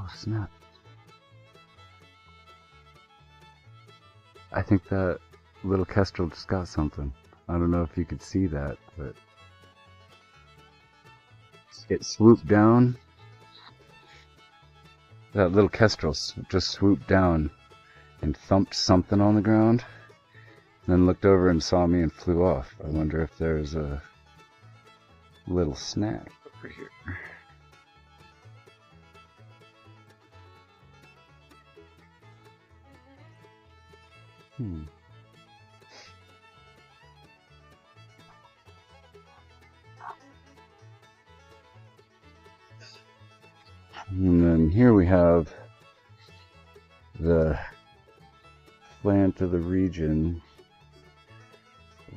Oh snap. I think that little kestrel just got something. I don't know if you could see that, but it swooped down. That little kestrel just swooped down and thumped something on the ground, then looked over and saw me and flew off. I wonder if there's a little snack over here. And then here we have the plant of the region,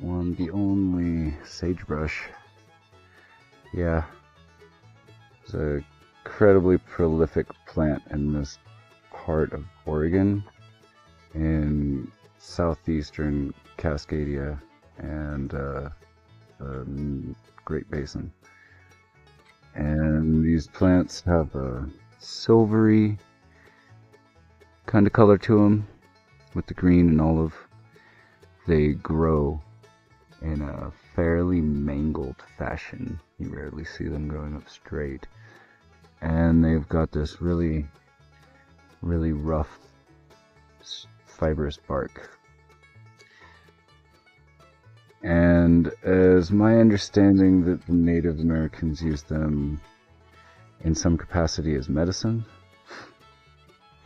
the only sagebrush. Yeah, it's an incredibly prolific plant in this part of Oregon, in southeastern Cascadia and the Great Basin. And these plants have a silvery kind of color to them with the green and olive. They grow in a fairly mangled fashion. You rarely see them growing up straight. And they've got this really, really rough, fibrous bark. And as my understanding that the Native Americans use them in some capacity as medicine,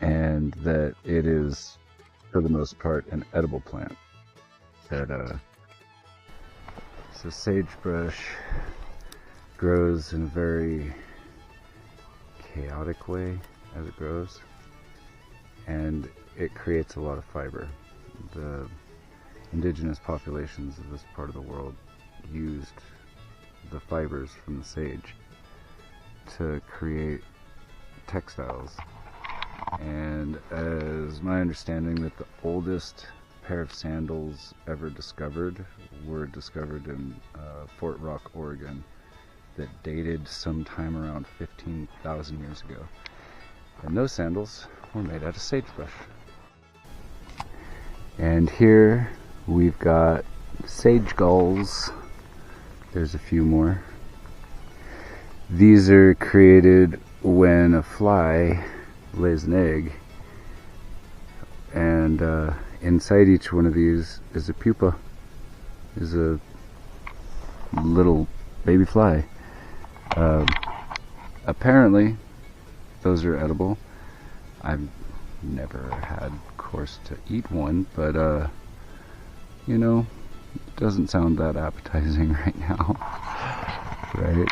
and that it is, for the most part, an edible plant. That so sagebrush grows in a very chaotic way as it grows, and it creates a lot of fiber. The indigenous populations of this part of the world used the fibers from the sage to create textiles. And as my understanding that the oldest pair of sandals ever discovered were discovered in Fort Rock, Oregon, that dated sometime around 15,000 years ago. And those sandals were made out of sagebrush. And here we've got sage gulls. There's a few more. These are created when a fly lays an egg, and inside each one of these is a pupa, is a little baby fly. Apparently those are edible. I've never had course to eat one, but you know, it doesn't sound that appetizing right now. Right?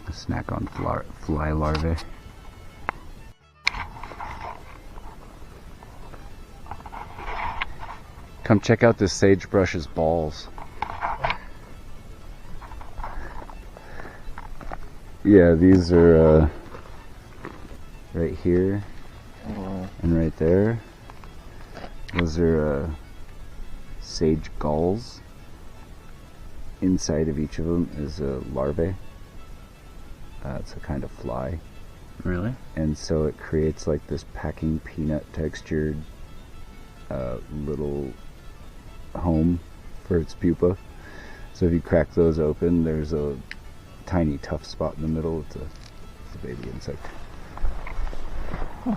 A snack on fly larvae. Come check out this sagebrush's balls. Yeah, these are right here and right there. Those are sage gulls. Inside of each of them is a larvae. It's a kind of fly. Really? And so it creates like this packing peanut textured little home for its pupa. So if you crack those open, there's a tiny tough spot in the middle. It's a baby insect. Huh.